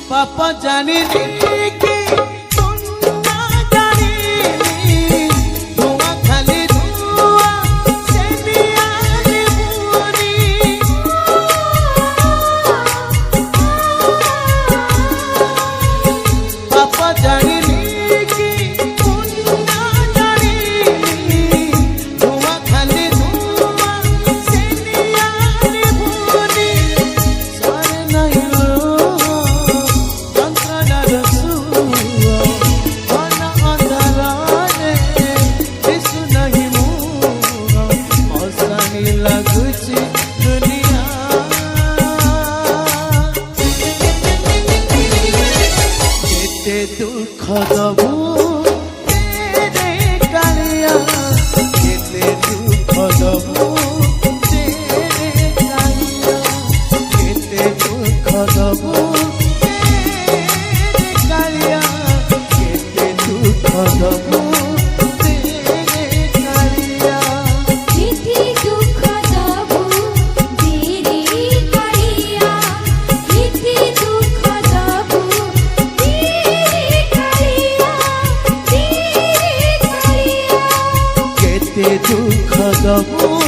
पापा जानी कि दुख दबू तेरे कालिया केते दुख दबू तेरे कालिया केते दुख दबू तेरे कालिया केते दुख दबू तेरे कालिया केते दुख दबू तेरे कालिया केते दुख दबू दुख दबू